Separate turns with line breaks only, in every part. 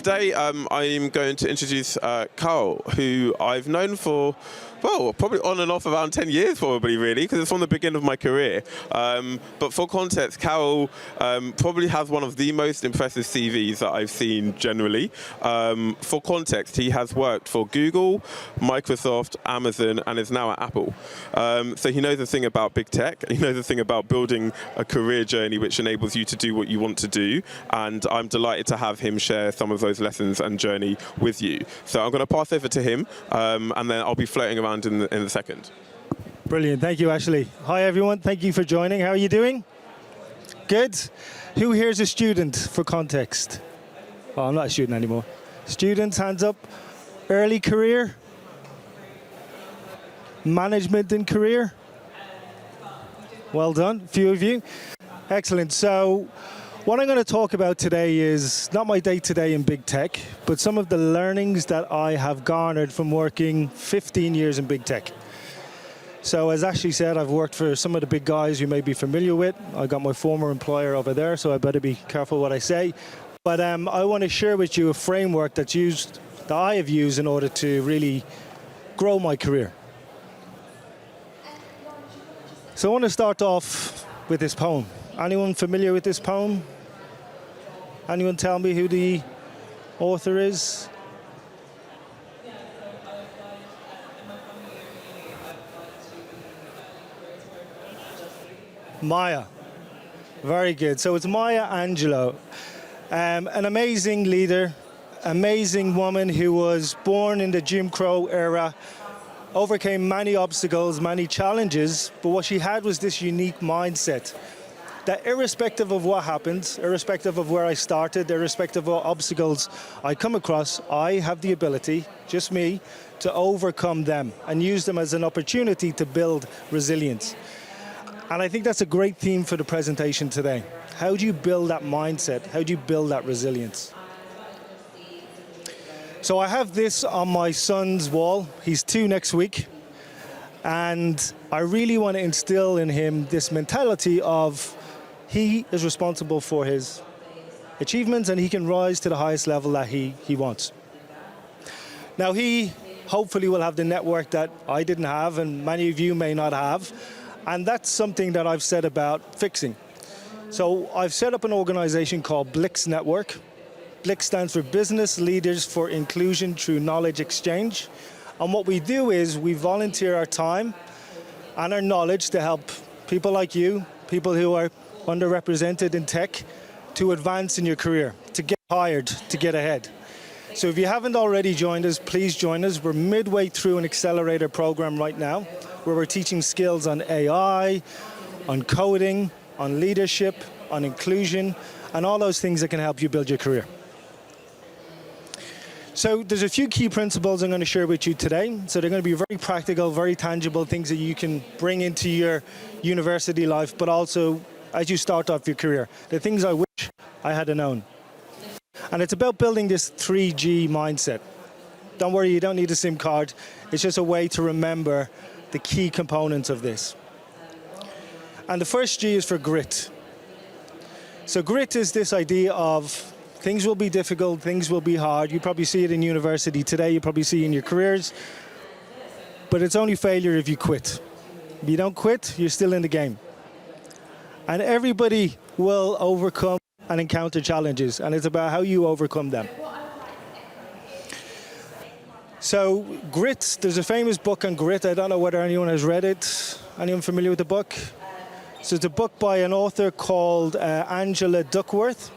today I'm going to introduce Carl, who I've known for, well, probably on and off around 10 years, probably, really, because it's from the beginning of my career. But for context, Carl probably has one of the most impressive CVs that I've seen generally. For context, he has worked for Google, Microsoft, Amazon, and is now at Apple. So he knows a thing about big tech. He knows a thing about building a career journey which enables you to do what you want to do. And I'm delighted to have him share some of those lessons and journey with you. So I'm going to pass over to him, and then I'll be floating around in a second.
Brilliant. Thank you, Ashley. Hi, everyone. Thank you for joining. How are you doing? Good. Who here is a student, for context? Oh, I'm not a student anymore. Students, hands up. Early career? Management in career? Well done. A few of you. Excellent. So what I'm going to talk about today is not my day-to-day in big tech, but some of the learnings that I have garnered from working 15 years in big tech. So as Ashley said, I've worked for some of the big guys you may be familiar with. I got my former employer over there, so I better be careful what I say. But I want to share with you a framework that I have used in order to really grow my career. So I want to start off with this poem. Anyone familiar with this poem? Anyone tell me who the author is? Maya. Very good. So it's Maya Angelou, an amazing leader, amazing woman who was born in the Jim Crow era, overcame many obstacles, many challenges, but what she had was this unique mindset that irrespective of what happens, irrespective of where I started, irrespective of what obstacles I come across, I have the ability, just me, to overcome them and use them as an opportunity to build resilience. And I think that's a great theme for the presentation today. How do you build that mindset? How do you build that resilience? So I have this on my son's wall. He's 2 next week. And I really want to instill in him this mentality of he is responsible for his achievements and he can rise to the highest level that he wants. Now he hopefully will have the network that I didn't have and many of you may not have. And that's something that I've said about fixing. So I've set up an organization called Blix Network. Blix stands for Business Leaders for Inclusion Through Knowledge Exchange. And what we do is we volunteer our time and our knowledge to help people like you, people who are underrepresented in tech, to advance in your career, to get hired, to get ahead. So if you haven't already joined us, please join us. We're midway through an accelerator program right now where we're teaching skills on AI, on coding, on leadership, on inclusion, and all those things that can help you build your career. So there's a few key principles I'm going to share with you today. So they're going to be very practical, very tangible, things that you can bring into your university life, but also as you start off your career. The things I wish I had known. And it's about building this 3G mindset. Don't worry, you don't need a SIM card. It's just a way to remember the key components of this. And the first G is for grit. So grit is this idea of things will be difficult, things will be hard. You probably see it in university today, you probably see it in your careers. But it's only failure if you quit. If you don't quit, you're still in the game. And everybody will overcome and encounter challenges, and it's about how you overcome them. So grit, there's a famous book on grit. I don't know whether anyone has read it. Anyone familiar with the book? So it's a book by an author called Angela Duckworth.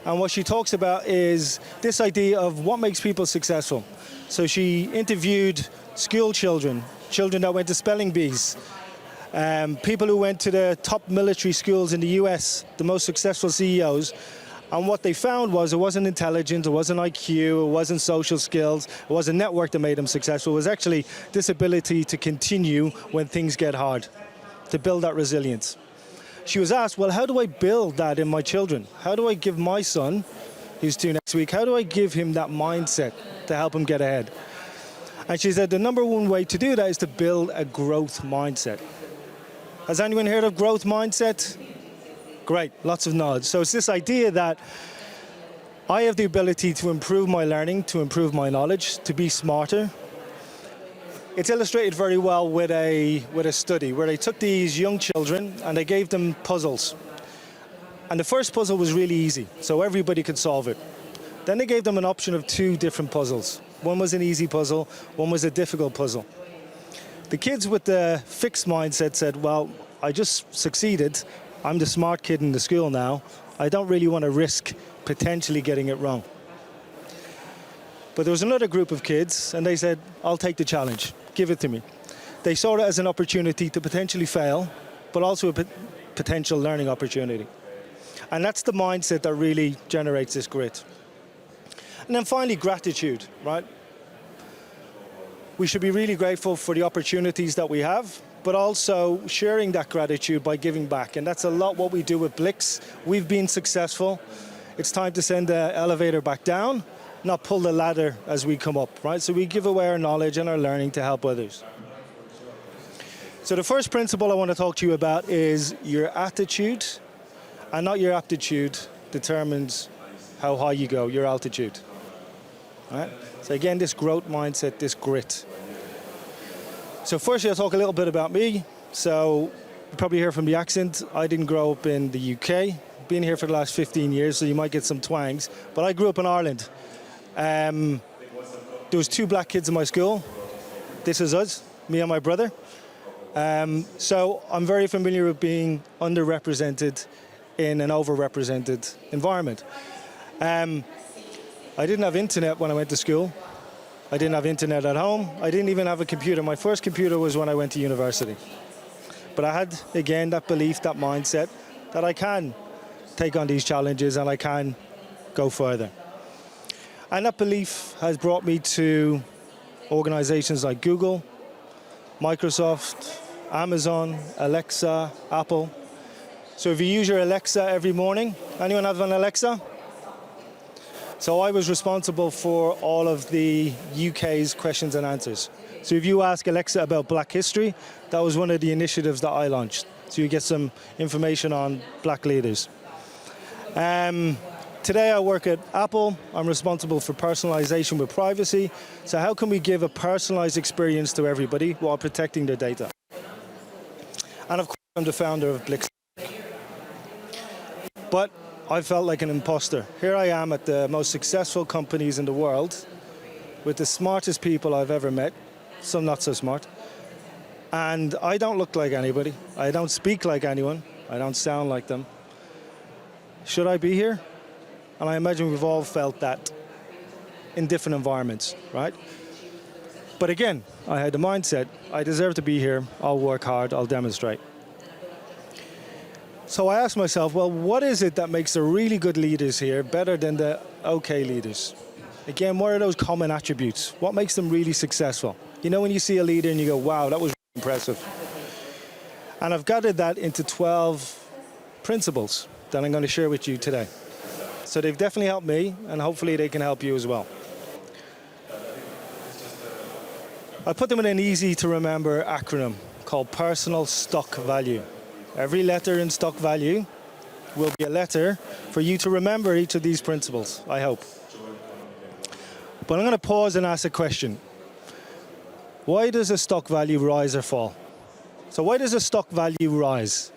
And what she talks about is this idea of what makes people successful. So she interviewed school children, children that went to spelling bees, people who went to the top military schools in the US, the most successful CEOs. And what they found was it wasn't intelligence, it wasn't IQ, it wasn't social skills, it wasn't network that made them successful. It was actually this ability to continue when things get hard, to build that resilience. She was asked, well, how do I build that in my children? How do I give my son, who's 2 next week, how do I give him that mindset to help him get ahead? And she said the number one way to do that is to build a growth mindset. Has anyone heard of growth mindset? Great, lots of knowledge. So it's this idea that I have the ability to improve my learning, to improve my knowledge, to be smarter. It's illustrated very well with a study where they took these young children and they gave them puzzles. And the first puzzle was really easy, so everybody could solve it. Then they gave them an option of 2 different puzzles. One was an easy puzzle, one was a difficult puzzle. The kids with the fixed mindset said, well, I just succeeded. I'm the smart kid in the school now. I don't really want to risk potentially getting it wrong. But there was another group of kids, and they said, I'll take the challenge. Give it to me. They saw it as an opportunity to potentially fail, but also a potential learning opportunity. And that's the mindset that really generates this grit. And then finally, gratitude, right? We should be really grateful for the opportunities that we have, but also sharing that gratitude by giving back. And that's a lot what we do with Blix. We've been successful. It's time to send the elevator back down, not pull the ladder as we come up, right? So we give away our knowledge and our learning to help others. So the first principle I want to talk to you about is your attitude, and not your aptitude determines how high you go, your altitude. Right? So again, this growth mindset, this grit. So firstly, I'll talk a little bit about me. So you probably hear from the accent, I didn't grow up in the UK. Been here for the last 15 years, so you might get some twangs. But I grew up in Ireland. There was 2 black kids in my school. This is us, me and my brother. So I'm very familiar with being underrepresented in an overrepresented environment. I didn't have internet when I went to school. I didn't have internet at home. I didn't even have a computer. My first computer was when I went to university. But I had, again, that belief, that mindset that I can take on these challenges and I can go further. And that belief has brought me to organizations like Google, Microsoft, Amazon, Alexa, Apple. So if you use your Alexa every morning, anyone have an Alexa? So I was responsible for all of the UK's questions and answers. So if you ask Alexa about Black history, that was one of the initiatives that I launched. So you get some information on black leaders. Today I work at Apple. I'm responsible for personalization with privacy. So how can we give a personalized experience to everybody while protecting their data? And of course, I'm the founder of Blix. But I felt like an imposter. Here I am at the most successful companies in the world with the smartest people I've ever met, some not so smart. And I don't look like anybody. I don't speak like anyone. I don't sound like them. Should I be here? And I imagine we've all felt that in different environments, right? But again, I had the mindset, I deserve to be here, I'll work hard, I'll demonstrate. So I asked myself, well, what is it that makes the really good leaders here better than the okay leaders? Again, what are those common attributes? What makes them really successful? You know, when you see a leader and you go, wow, that was really impressive. And I've gathered that into 12 principles that I'm going to share with you today. So they've definitely helped me, and hopefully they can help you as well. I put them in an easy to remember acronym called Personal Stock Value. Every letter in stock value will be a letter for you to remember each of these principles, I hope. But I'm going to pause and ask a question. Why does a stock value rise or fall? So why does a stock value rise?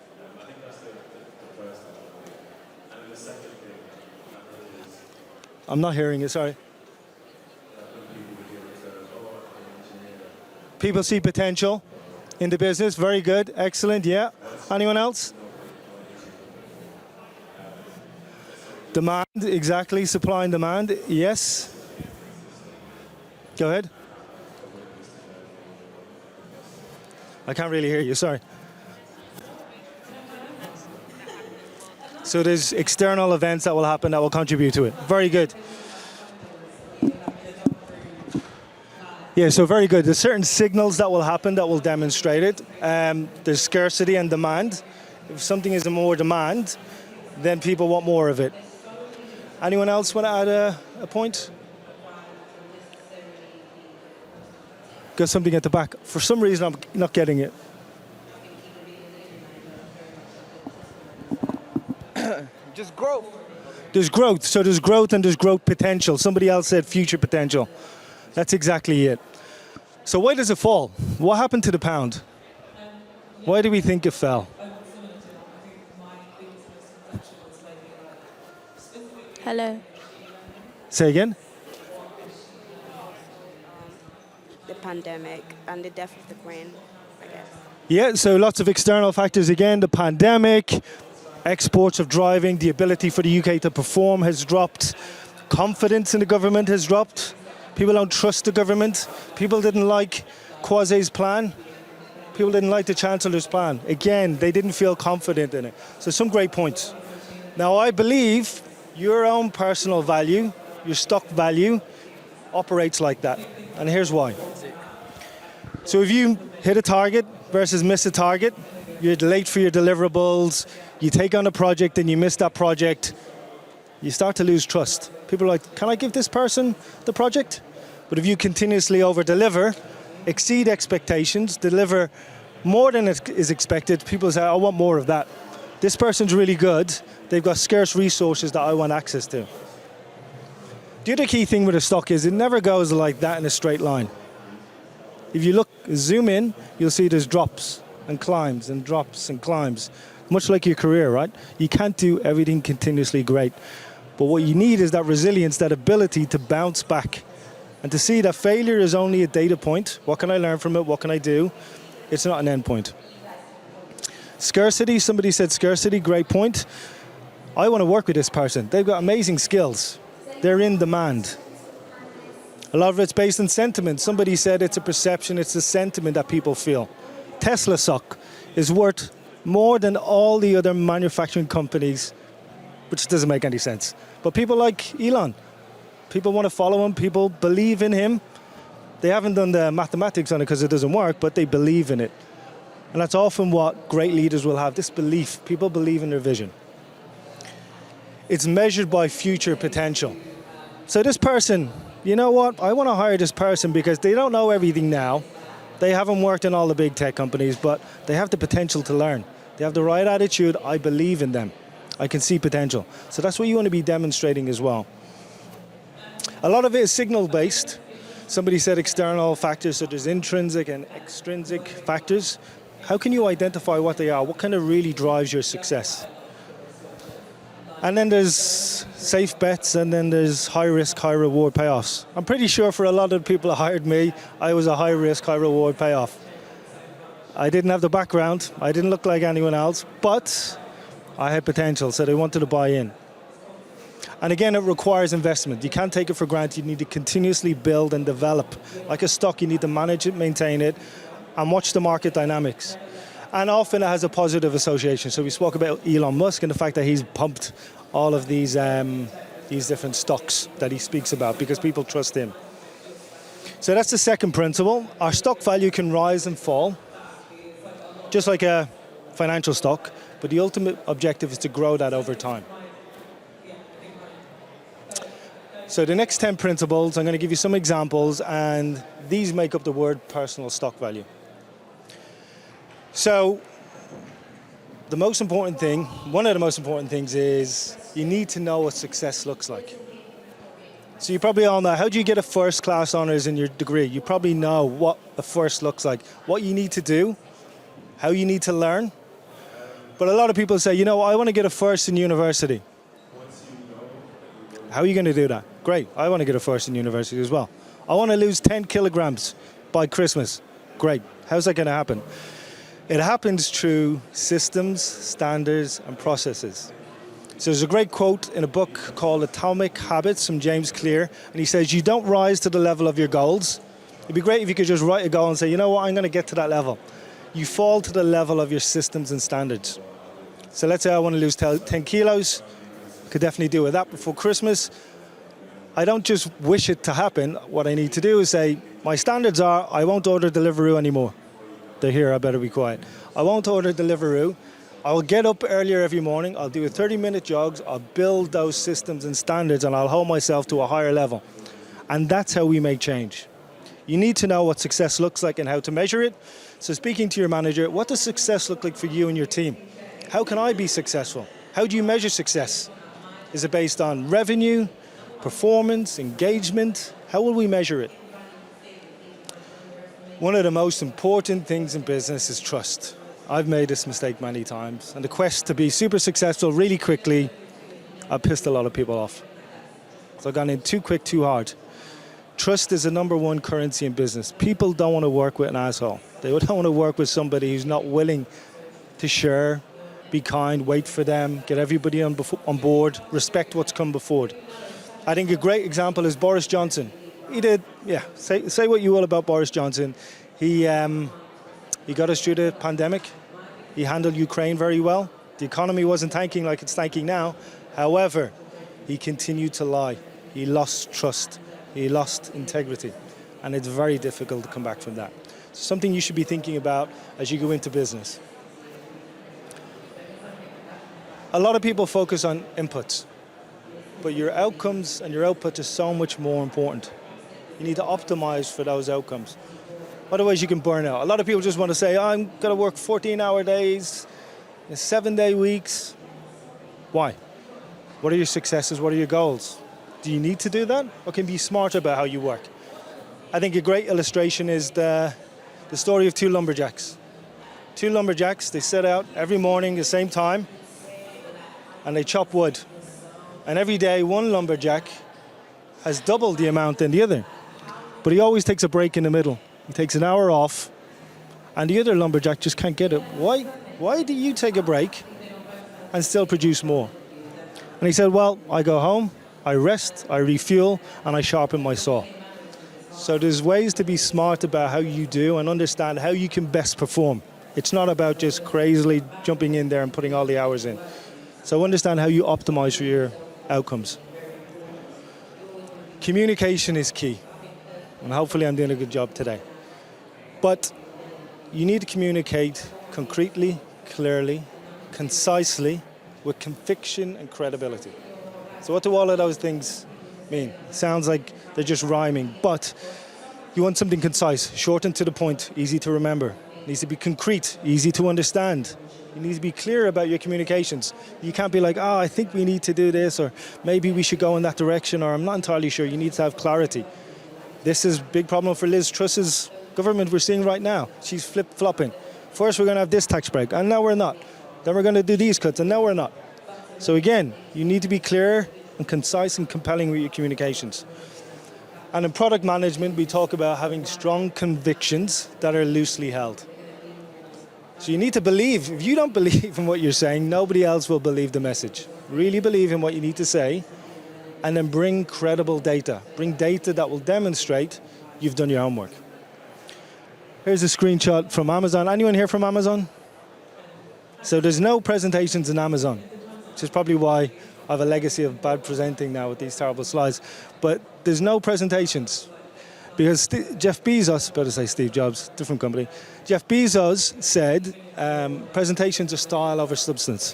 I'm not hearing it, sorry. People see potential in the business. Very good, excellent, yeah. Anyone else? Demand, exactly, supply and demand, yes. Go ahead. I can't really hear you, sorry. So there's external events that will happen that will contribute to it. Very good. Yeah, so very good. There's certain signals that will happen that will demonstrate it. There's scarcity and demand. If something is in more demand, then people want more of it. Anyone else want to add a point? Got something at the back. For some reason, I'm not getting it.
Just growth.
There's growth. So there's growth and there's growth potential. Somebody else said future potential. That's exactly it. So why does it fall? What happened to the pound? Why do we think it fell?
Hello.
Say again?
The pandemic and the death of the Queen, I guess.
Yeah, so lots of external factors again. The pandemic, exports of driving, the ability for the UK to perform has dropped. Confidence in the government has dropped. People don't trust the government. People didn't like Kwasi's plan. People didn't like the Chancellor's plan. Again, they didn't feel confident in it. So some great points. Now, I believe your own personal value, your stock value, operates like that. And here's why. So if you hit a target versus miss a target, you're late for your deliverables, you take on a project and you miss that project, you start to lose trust. People are like, can I give this person the project? But if you continuously over-deliver, exceed expectations, deliver more than is expected, people say, I want more of that. This person's really good. They've got scarce resources that I want access to. The other key thing with a stock is it never goes like that in a straight line. If you look, zoom in, you'll see there's drops and climbs and drops and climbs. Much like your career, right? You can't do everything continuously great. But what you need is that resilience, that ability to bounce back and to see that failure is only a data point. What can I learn from it? What can I do? It's not an end point. Scarcity, somebody said scarcity, great point. I want to work with this person. They've got amazing skills. They're in demand. A lot of it's based on sentiment. Somebody said it's a perception, it's a sentiment that people feel. Tesla stock is worth more than all the other manufacturing companies, which doesn't make any sense. But people like Elon. People want to follow him. People believe in him. They haven't done the mathematics on it because it doesn't work, but they believe in it. And that's often what great leaders will have, this belief. People believe in their vision. It's measured by future potential. So this person, you know what? I want to hire this person because they don't know everything now. They haven't worked in all the big tech companies, but they have the potential to learn. They have the right attitude. I believe in them. I can see potential. So that's what you want to be demonstrating as well. A lot of it is signal-based. Somebody said external factors, so there's intrinsic and extrinsic factors. How can you identify what they are? What kind of really drives your success? And then there's safe bets, and then there's high risk, high reward payoffs. I'm pretty sure for a lot of the people that hired me, I was a high risk, high reward payoff. I didn't have the background, I didn't look like anyone else, but I had potential, so they wanted to buy in. And again, it requires investment. You can't take it for granted. You need to continuously build and develop. Like a stock, you need to manage it, maintain it, and watch the market dynamics. And often it has a positive association. So we spoke about Elon Musk and the fact that he's pumped all of these different stocks that he speaks about because people trust him. So that's the second principle. Our stock value can rise and fall, just like a financial stock, but the ultimate objective is to grow that over time. So the next 10 principles, I'm going to give you some examples, and these make up the word personal stock value. So the most important thing, one of the most important things is you need to know what success looks like. So you probably all know, how do you get a first class honours in your degree? You probably know what a first looks like, what you need to do, how you need to learn. But a lot of people say, you know, I want to get a first in university. How are you going to do that? Great, I want to get a first in university as well. I want to lose 10 kilograms by Christmas. Great, how's that going to happen? It happens through systems, standards, and processes. So there's a great quote in a book called Atomic Habits from James Clear, and he says, you don't rise to the level of your goals. It'd be great if you could just write a goal and say, you know what, I'm going to get to that level. You fall to the level of your systems and standards. So let's say I want to lose 10 kilos. Could definitely do with that before Christmas. I don't just wish it to happen. What I need to do is say, my standards are, I won't order Deliveroo anymore. They're here, I better be quiet. I won't order Deliveroo. I will get up earlier every morning. I'll do a 30-minute jogs. I'll build those systems and standards, and I'll hold myself to a higher level. And that's how we make change. You need to know what success looks like and how to measure it. So speaking to your manager, what does success look like for you and your team? How can I be successful? How do you measure success? Is it based on revenue, performance, engagement? How will we measure it? One of the most important things in business is trust. I've made this mistake many times, and the quest to be super successful really quickly, I pissed a lot of people off. So I've gone in too quick, too hard. Trust is the number one currency in business. People don't want to work with an asshole. They don't want to work with somebody who's not willing to share, be kind, wait for them, get everybody on board, respect what's come before. I think a great example is Boris Johnson. He did, say what you will about Boris Johnson. He got us through the pandemic. He handled Ukraine very well. The economy wasn't tanking like it's tanking now. However, he continued to lie. He lost trust. He lost integrity. And it's very difficult to come back from that. It's something you should be thinking about as you go into business. A lot of people focus on inputs, but your outcomes and your output is so much more important. You need to optimize for those outcomes. Otherwise, you can burn out. A lot of people just want to say, I'm going to work 14-hour days, 7-day weeks. Why? What are your successes? What are your goals? Do you need to do that? Or can you be smarter about how you work? I think a great illustration is the story of two lumberjacks. Two lumberjacks, they set out every morning, the same time, and they chop wood. And every day, one lumberjack has doubled the amount than the other. But he always takes a break in the middle. He takes an hour off, and the other lumberjack just can't get it. Why do you take a break and still produce more? And he said, well, I go home, I rest, I refuel, and I sharpen my saw. So there's ways to be smart about how you do and understand how you can best perform. It's not about just crazily jumping in there and putting all the hours in. So understand how you optimize for your outcomes. Communication is key, and hopefully I'm doing a good job today. But you need to communicate concretely, clearly, concisely, with conviction and credibility. So what do all of those things mean? Sounds like they're just rhyming, but you want something concise, short and to the point, easy to remember. It needs to be concrete, easy to understand. You need to be clear about your communications. You can't be like, I think we need to do this, or maybe we should go in that direction, or I'm not entirely sure. You need to have clarity. This is a big problem for Liz Truss's government we're seeing right now. She's flip-flopping. First we're going to have this tax break, and now we're not. Then we're going to do these cuts, and now we're not. So again, you need to be clear and concise and compelling with your communications. And in product management, we talk about having strong convictions that are loosely held. So you need to believe. If you don't believe in what you're saying, nobody else will believe the message. Really believe in what you need to say, and then bring credible data. Bring data that will demonstrate you've done your homework. Here's a screenshot from Amazon. Anyone here from Amazon? So there's no presentations in Amazon, which is probably why I have a legacy of bad presenting now with these terrible slides. But there's no presentations. Because Jeff Bezos, better say Steve Jobs, different company. Jeff Bezos said presentations are style over substance.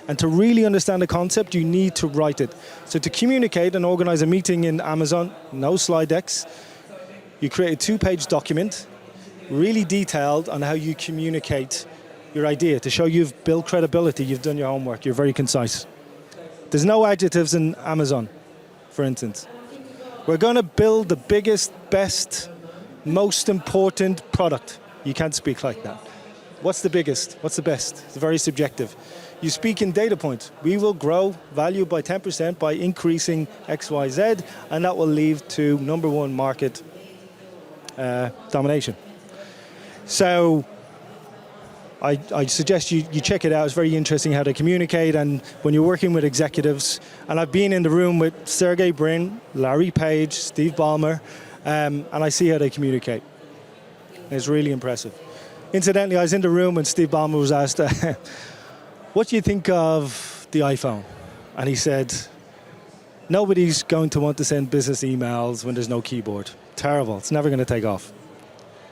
And to really understand the concept, you need to write it. So to communicate and organize a meeting in Amazon, no slide decks, you create a 2-page document, really detailed on how you communicate your idea to show you've built credibility, you've done your homework, you're very concise. There's no adjectives in Amazon, for instance. We're going to build the biggest, best, most important product. You can't speak like that. What's the biggest? What's the best? It's very subjective. You speak in data points. We will grow value by 10% by increasing X, Y, Z, and that will lead to number one market domination. So I suggest you check it out. It's very interesting how they communicate, and when you're working with executives, and I've been in the room with Sergey Brin, Larry Page, Steve Ballmer, and I see how they communicate. It's really impressive. Incidentally, I was in the room when Steve Ballmer was asked, what do you think of the iPhone? And he said, nobody's going to want to send business emails when there's no keyboard. Terrible. It's never going to take off.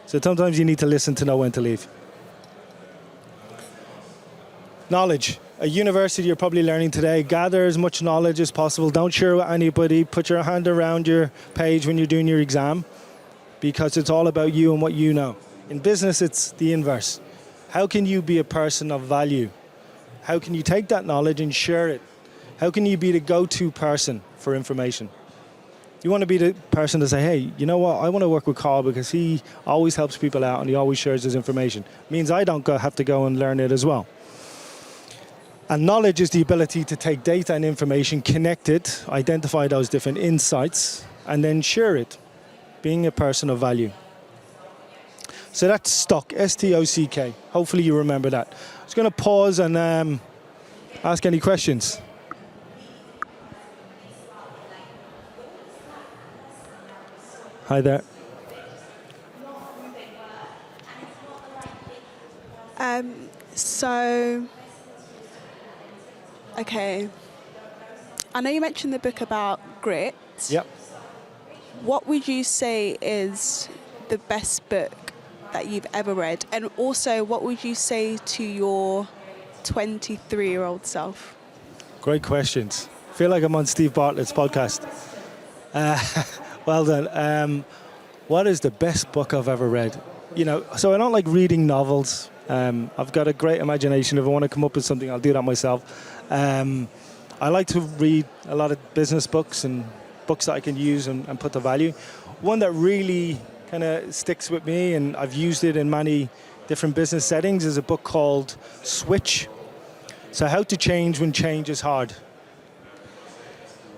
So sometimes you need to listen to know when to leave. Knowledge. A university, you're probably learning today, gather as much knowledge as possible. Don't share with anybody. Put your hand around your page when you're doing your exam, because it's all about you and what you know. In business, it's the inverse. How can you be a person of value? How can you take that knowledge and share it? How can you be the go-to person for information? You want to be the person to say, hey, you know what, I want to work with Carl because he always helps people out and he always shares his information. Means I don't have to go and learn it as well. And knowledge is the ability to take data and information, connect it, identify those different insights, and then share it, being a person of value. So that's STOCK, S-T-O-C-K. Hopefully you remember that. I was going to pause and ask any questions. Hi there.
Okay. I know you mentioned the book about grit.
Yep.
What would you say is the best book that you've ever read? And also, what would you say to your 23-year-old self?
Great questions. I feel like I'm on Steve Bartlett's podcast. Well done. What is the best book I've ever read? You know, so I don't like reading novels. I've got a great imagination. If I want to come up with something, I'll do that myself. I like to read a lot of business books and books that I can use and put to value. One that really kind of sticks with me, and I've used it in many different business settings, is a book called Switch. So how to change when change is hard.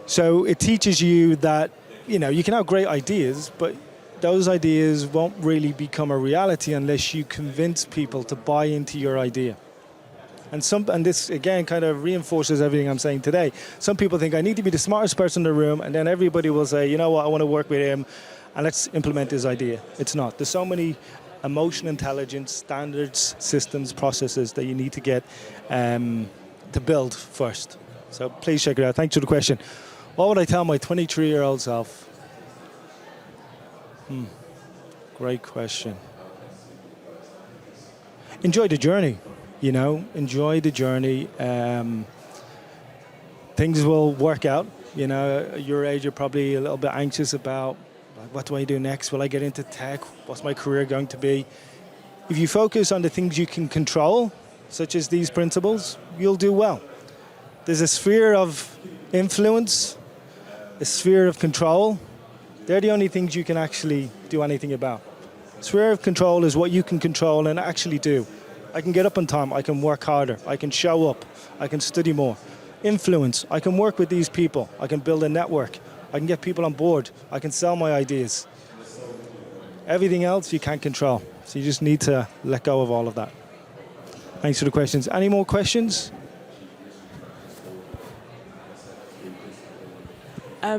So it teaches you that, you know, you can have great ideas, but those ideas won't really become a reality unless you convince people to buy into your idea. And this, again, kind of reinforces everything I'm saying today. Some people think I need to be the smartest person in the room, and then everybody will say, you know what, I want to work with him, and let's implement his idea. It's not. There's so many emotion intelligence, standards, systems, processes that you need to get to build first. So please check it out. Thanks for the question. What would I tell my 23-year-old self? Great question. Enjoy the journey. You know, enjoy the journey. Things will work out. You know, at your age, you're probably a little bit anxious about, like, what do I do next? Will I get into tech? What's my career going to be? If you focus on the things you can control, such as these principles, you'll do well. There's a sphere of influence, a sphere of control. They're the only things you can actually do anything about. Sphere of control is what you can control and actually do. I can get up on time, I can work harder, I can show up, I can study more. Influence, I can work with these people, I can build a network, I can get people on board, I can sell my ideas. Everything else you can't control, so you just need to let go of all of that. Thanks for the questions. Any more questions?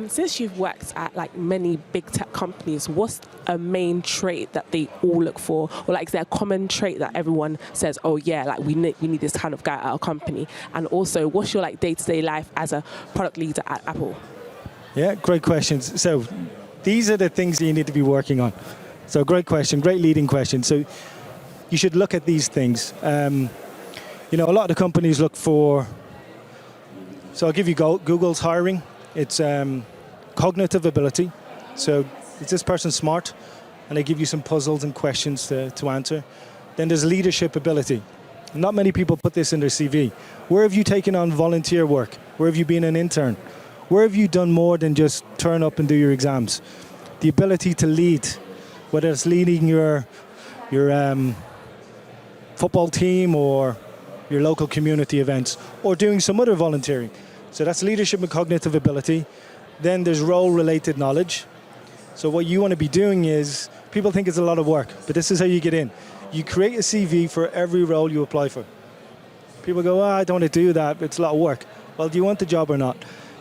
Since you've worked at like many big tech companies, what's a main trait that they all look for, or like is there a common trait that everyone says, oh yeah, like we need this kind of guy at our company? And also, what's your like day-to-day life as a product leader at Apple? Yeah, great questions. So these are the things that you need to be working on. So great question, great leading question. So you should look at these things. You know, a lot of the companies look for. So I'll give you Google's hiring. It's cognitive ability. So is this person smart? And they give you some puzzles and questions to answer. Then there's leadership ability. Not many people put this in their CV. Where have you taken on volunteer work? Where have you been an intern? Where have you done more than just turn up and do your exams? The ability to lead, whether it's leading your football team or your local community events, or doing some other volunteering. So that's leadership and cognitive ability. Then there's role-related knowledge. So what you want to be doing is, people think it's a lot of work, but this is how you get in. You create a CV for every role you apply for. People go, I don't want to do that, it's a lot of work. Well, do you want the job or not?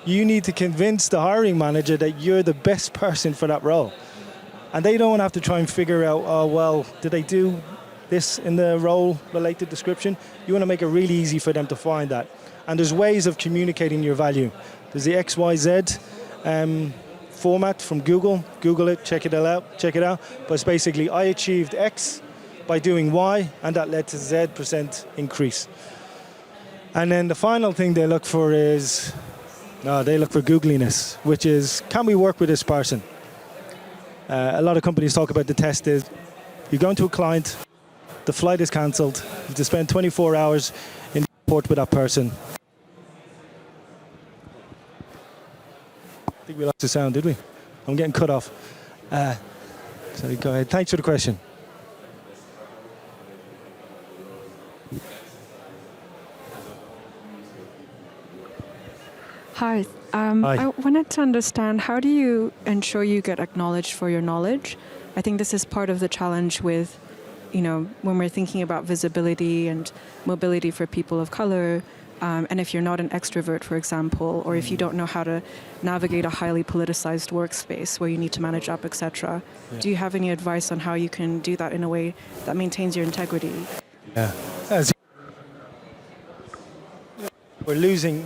You need to convince the hiring manager that you're the best person for that role. And they don't have to try and figure out, oh, well, did they do this in the role-related description? You want to make it really easy for them to find that. And there's ways of communicating your value. There's the XYZ format from Google. Google it, check it out. But it's basically, I achieved X by doing Y, and that led to Z% increase. And then the final thing they look for is, they look for googliness, which is, can we work with this person? A lot of companies talk about the test is, you're going to a client, the flight is cancelled, you have to spend 24 hours in the airport with that person. We lost the sound, did we? I'm getting cut off. So go ahead. Thanks for the question.
Hi.
Hi.
I wanted to understand, how do you ensure you get acknowledged for your knowledge? I think this is part of the challenge with, when we're thinking about visibility and mobility for people of color. And if you're not an extrovert, for example, or if you don't know how to navigate a highly politicized workspace where you need to manage up, etc., do you have any advice on how you can do that in a way that maintains your integrity?
Yeah. We're losing.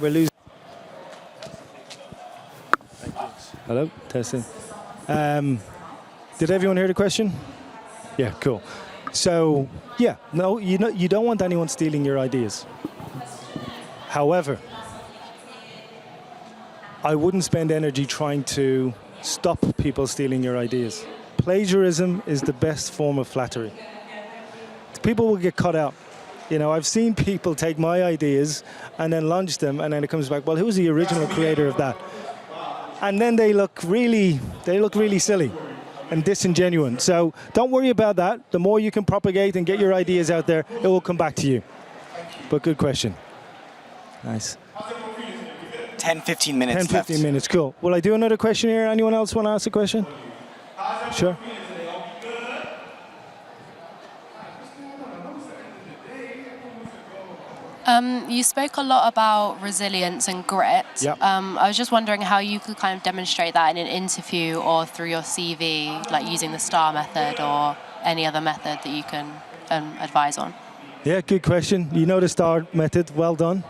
Hello, testing. Did everyone hear the question? Yeah, cool. So, no, you don't want anyone stealing your ideas. However, I wouldn't spend energy trying to stop people stealing your ideas. Plagiarism is the best form of flattery. People will get cut out. I've seen people take my ideas and then launch them, and then it comes back, well, who was the original creator of that? And then they look really silly and disingenuine. So don't worry about that. The more you can propagate and get your ideas out there, it will come back to you. But good question. Nice.
10, 15 minutes
10, 15
left.
minutes, cool. Will I do another question here? Anyone else want to ask a question? Sure.
You spoke a lot about resilience and grit.
Yep.
I was just wondering how you could kind of demonstrate that in an interview or through your CV, like using the STAR method or any other method that you can advise on.
Yeah, good question. You know the STAR method, well done.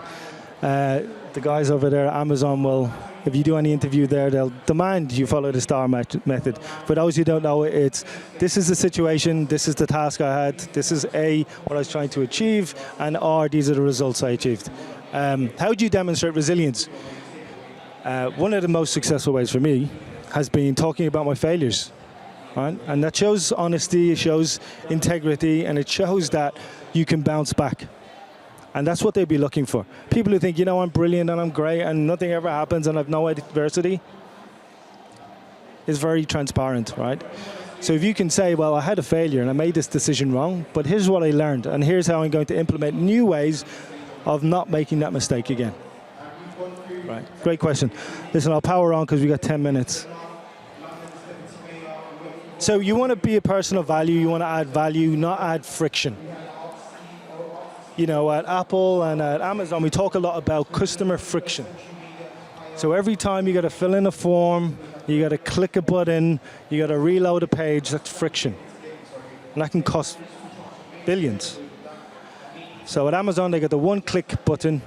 The guys over there at Amazon will, if you do any interview there, they'll demand you follow the STAR method. For those who don't know, it's this is the situation, this is the task I had, this is A, what I was trying to achieve, and R, these are the results I achieved. How do you demonstrate resilience? One of the most successful ways for me has been talking about my failures. Right? And that shows honesty, it shows integrity, and it shows that you can bounce back. And that's what they'd be looking for. People who think, I'm brilliant and I'm great and nothing ever happens and I've no adversity, is very transparent, right? So if you can say, well, I had a failure and I made this decision wrong, but here's what I learned and here's how I'm going to implement new ways of not making that mistake again. Right, great question. Listen, I'll power on because we got 10 minutes. So you want to be a person of value, you want to add value, not add friction. At Apple and at Amazon, we talk a lot about customer friction. So every time you got to fill in a form, you got to click a button, you got to reload a page, that's friction. And that can cost billions. So at Amazon, they got the one-click button.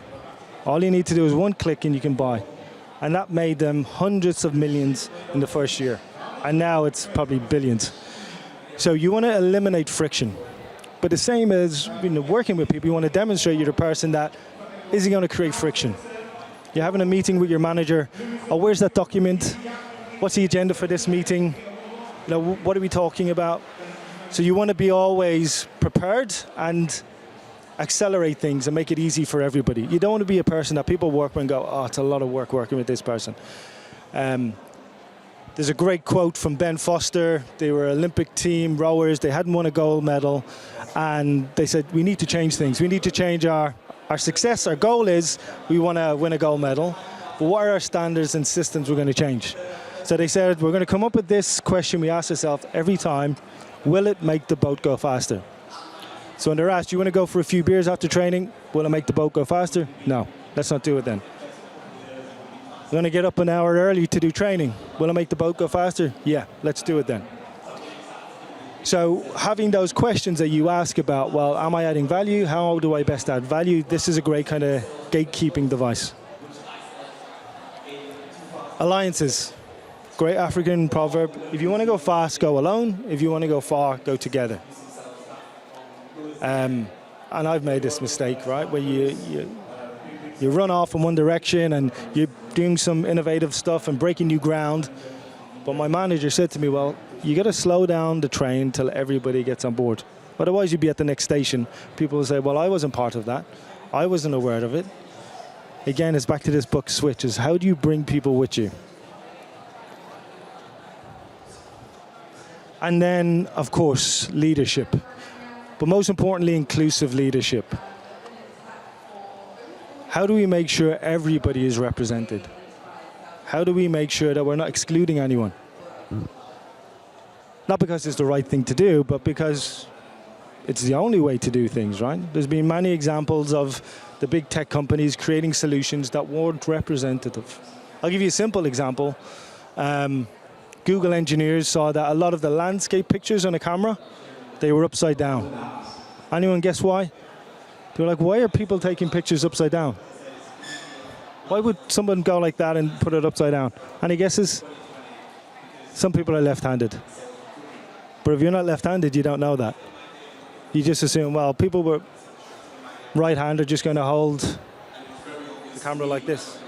All you need to do is one click and you can buy. And that made them hundreds of millions in the first year. And now it's probably billions. So you want to eliminate friction. But the same as working with people, you want to demonstrate you're the person that isn't going to create friction. You're having a meeting with your manager. Oh, where's that document? What's the agenda for this meeting? What are we talking about? So you want to be always prepared and accelerate things and make it easy for everybody. You don't want to be a person that people work with and go, oh, it's a lot of work working with this person. There's a great quote from Ben Foster. They were Olympic team rowers. They hadn't won a gold medal. And they said, we need to change things. We need to change our success. Our goal is we want to win a gold medal. But what are our standards and systems we're going to change? So they said, we're going to come up with this question we ask ourselves every time. Will it make the boat go faster? So when they're asked, you want to go for a few beers after training? Will it make the boat go faster? No. Let's not do it then. We're going to get up an hour early to do training. Will it make the boat go faster? Yeah, let's do it then. So having those questions that you ask about, well, am I adding value? How do I best add value? This is a great kind of gatekeeping device. Alliances. Great African proverb. If you want to go fast, go alone. If you want to go far, go together. And I've made this mistake, right, where you run off in one direction and you're doing some innovative stuff and breaking new ground. But my manager said to me, well, you got to slow down the train till everybody gets on board. Otherwise, you'd be at the next station. People will say, well, I wasn't part of that. I wasn't aware of it. Again, it's back to this book, Switch, is how do you bring people with you? And then, of course, leadership. But most importantly, inclusive leadership. How do we make sure everybody is represented? How do we make sure that we're not excluding anyone? Not because it's the right thing to do, but because it's the only way to do things, right? There's been many examples of the big tech companies creating solutions that weren't representative. I'll give you a simple example. Google engineers saw that a lot of the landscape pictures on a camera, they were upside down. Anyone guess why? They were like, why are people taking pictures upside down? Why would someone go like that and put it upside down? Any guesses? Some people are left-handed. But if you're not left-handed, you don't know that. You just assume, well, people were right-handed are just going to hold the camera like this.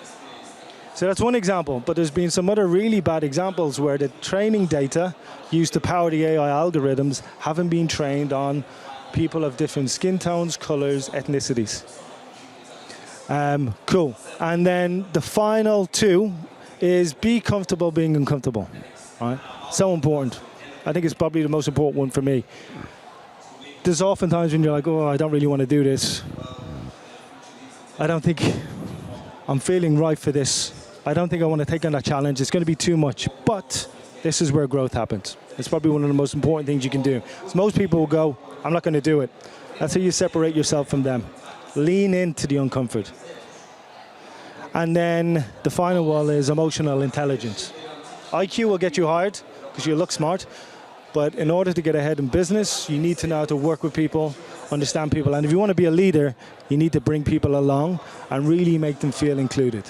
So that's one example, but there's been some other really bad examples where the training data used to power the AI algorithms haven't been trained on people of different skin tones, colors, ethnicities. Cool. And then the final two is be comfortable being uncomfortable. Right? So important. I think it's probably the most important one for me. There's often times when you're like, oh, I don't really want to do this. I don't think I'm feeling right for this. I don't think I want to take on that challenge. It's going to be too much. But this is where growth happens. It's probably one of the most important things you can do. So most people will go, I'm not going to do it. That's how you separate yourself from them. Lean into the uncomfort. And then the final one is emotional intelligence. IQ will get you hired because you look smart. But in order to get ahead in business, you need to know how to work with people, understand people. And if you want to be a leader, you need to bring people along and really make them feel included.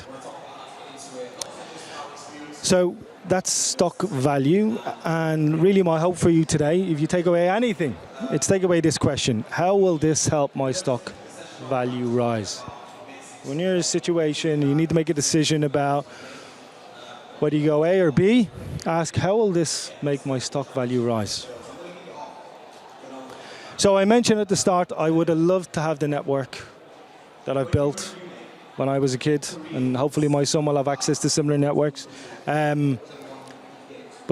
So that's stock value. And really my hope for you today, if you take away anything, it's take away this question. How will this help my stock value rise? When you're in a situation, you need to make a decision about whether you go A or B, ask how will this make my stock value rise? So I mentioned at the start, I would have loved to have the network that I've built when I was a kid, and hopefully my son will have access to similar networks. But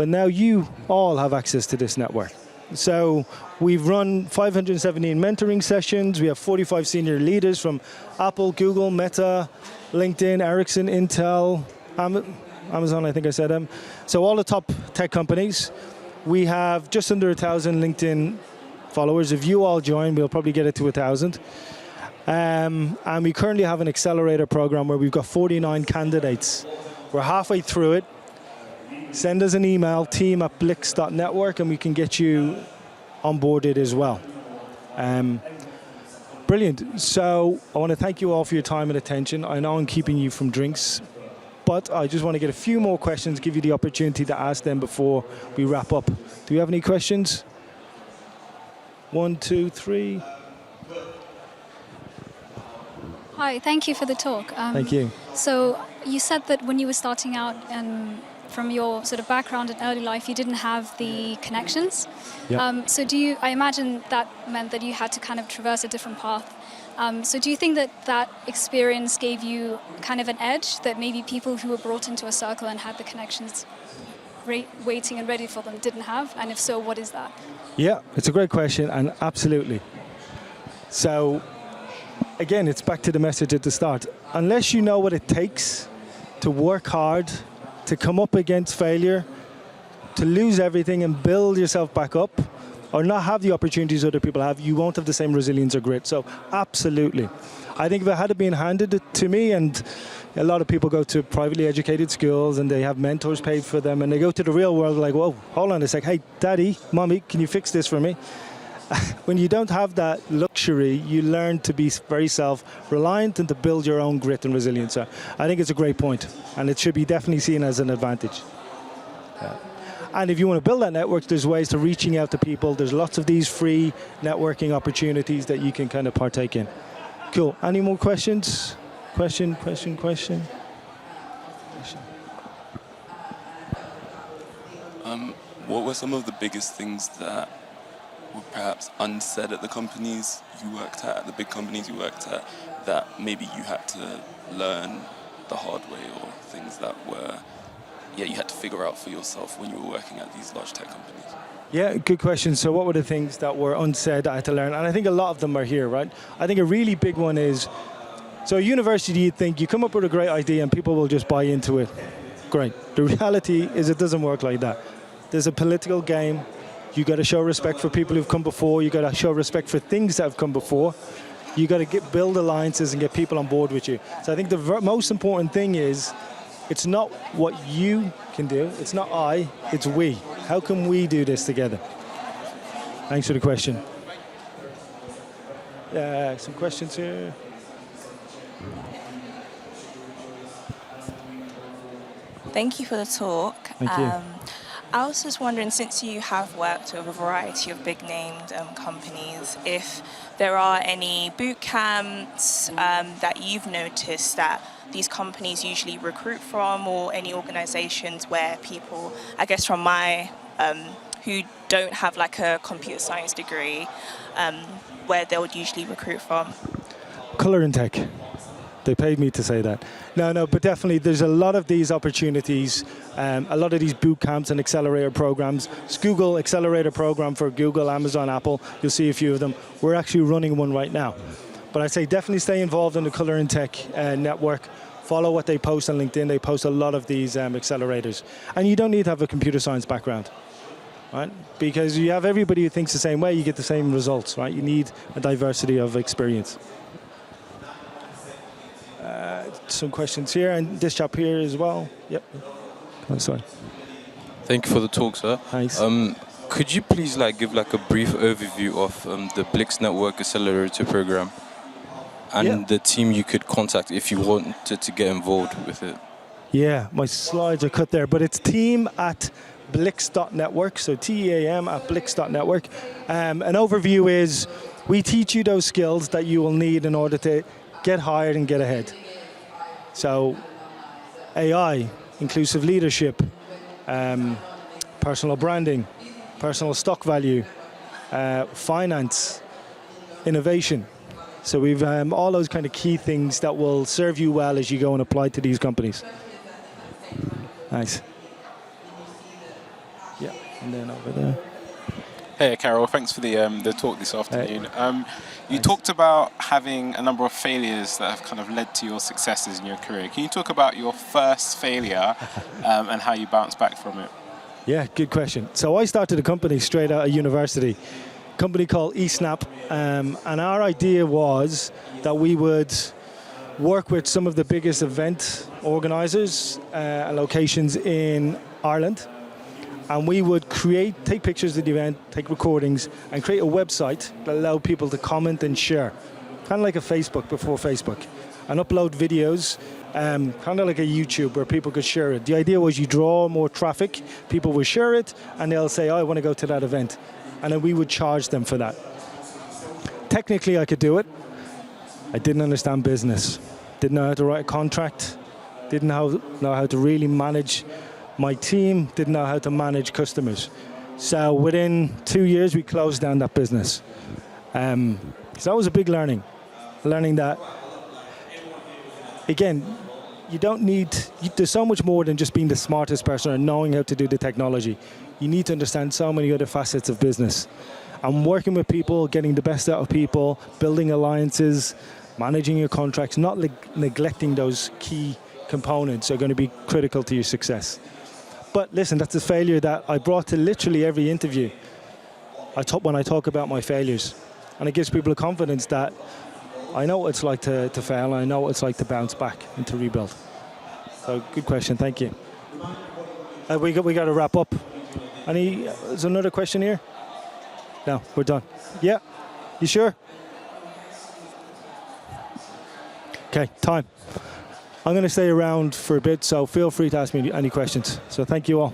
now you all have access to this network. So we've run 517 mentoring sessions. We have 45 senior leaders from Apple, Google, Meta, LinkedIn, Ericsson, Intel, Amazon, I think I said them. So all the top tech companies. We have just under 1,000 LinkedIn followers. If you all join, we'll probably get it to 1,000. And we currently have an accelerator program where we've got 49 candidates. We're halfway through it. Send us an email, team@blix.network, and we can get you onboarded as well. Brilliant. So I want to thank you all for your time and attention. I know I'm keeping you from drinks, but I just want to get a few more questions, give you the opportunity to ask them before we wrap up. Do you have any questions? 1, 2, 3.
Hi, thank you for the talk.
Thank you.
So you said that when you were starting out and from your sort of background in early life, you didn't have the connections.
Yep.
So I imagine that meant that you had to kind of traverse a different path. So do you think that experience gave you kind of an edge that maybe people who were brought into a circle and had the connections waiting and ready for them didn't have? And if so, what is that?
Yeah, it's a great question, and absolutely. So again, it's back to the message at the start. Unless you know what it takes to work hard, to come up against failure, to lose everything and build yourself back up, or not have the opportunities other people have, you won't have the same resilience or grit. So absolutely. I think if it had been handed to me, and a lot of people go to privately educated schools and they have mentors paid for them, and they go to the real world like, whoa, hold on a sec, hey, daddy, mommy, can you fix this for me? When you don't have that luxury, you learn to be very self-reliant and to build your own grit and resilience. So I think it's a great point, and it should be definitely seen as an advantage. And if you want to build that network, there's ways to reaching out to people. There's lots of these free networking opportunities that you can kind of partake in. Cool. Any more questions? Question.
What were some of the biggest things that were perhaps unsaid at the companies you worked at, the big companies you worked at, that maybe you had to learn the hard way, or things that were you had to figure out for yourself when you were working at these large tech companies?
Yeah, good question. So what were the things that were unsaid that I had to learn? And I think a lot of them are here, right? I think a really big one is, so university, you think you come up with a great idea and people will just buy into it. Great. The reality is it doesn't work like that. There's a political game. You got to show respect for people who've come before. You got to show respect for things that have come before. You got to build alliances and get people on board with you. So I think the most important thing is, it's not what you can do. It's not I. It's we. How can we do this together? Thanks for the question. Some questions here.
Thank you for the talk.
Thank you.
I was just wondering, since you have worked with a variety of big named companies, if there are any boot camps that you've noticed that these companies usually recruit from, or any organizations where people, I guess from my, who don't have like a computer science degree, where they would usually recruit from?
Color and Tech. They paid me to say that. No, but definitely there's a lot of these opportunities, a lot of these boot camps and accelerator programs. Google Accelerator Program for Google, Amazon, Apple, you'll see a few of them. We're actually running one right now. But I say definitely stay involved in the Color and Tech network. Follow what they post on LinkedIn. They post a lot of these accelerators. And you don't need to have a computer science background, right? Because you have everybody who thinks the same way, you get the same results, right? You need a diversity of experience. Some questions here, and this chap here as well. Yep. Oh, sorry.
Thank you for the talk, sir.
Thanks.
Could you please give a brief overview of the Blix Network Accelerator Program and the team you could contact if you wanted to get involved with it?
Yeah, my slides are cut there, but it's team@blix.network, so team@blix.network. An overview is, we teach you those skills that you will need in order to get hired and get ahead. So AI, inclusive leadership, personal branding, personal stock value, finance, innovation. So we've all those kind of key things that will serve you well as you go and apply to these companies. Nice. Yeah, and then over there.
Hey, Carol, thanks for the talk this afternoon. You talked about having a number of failures that have kind of led to your successes in your career. Can you talk about your first failure and how you bounced back from it?
Yeah, good question. So I started a company straight out of university, a company called eSnap, and our idea was that we would work with some of the biggest event organizers and locations in Ireland. And we would take pictures of the event, take recordings, and create a website that allowed people to comment and share. Kind of like a Facebook before Facebook. And upload videos, kind of like a YouTube where people could share it. The idea was you draw more traffic, people will share it, and they'll say, oh, I want to go to that event. And then we would charge them for that. Technically, I could do it. I didn't understand business. Didn't know how to write a contract. Didn't know how to really manage my team, didn't know how to manage customers. So within 2 years, we closed down that business. So that was a big learning that, again, you don't need, there's so much more than just being the smartest person and knowing how to do the technology. You need to understand so many other facets of business. And working with people, getting the best out of people, building alliances, managing your contracts, not neglecting those key components are going to be critical to your success. But listen, that's a failure that I brought to literally every interview. When I talk about my failures, and it gives people a confidence that I know what it's like to fail, and I know what it's like to bounce back and to rebuild. So good question, thank you. We got to wrap up. Is there another question here? No, we're done. Yeah, you sure? Okay, time. I'm going to stay around for a bit, so feel free to ask me any questions. So thank you all.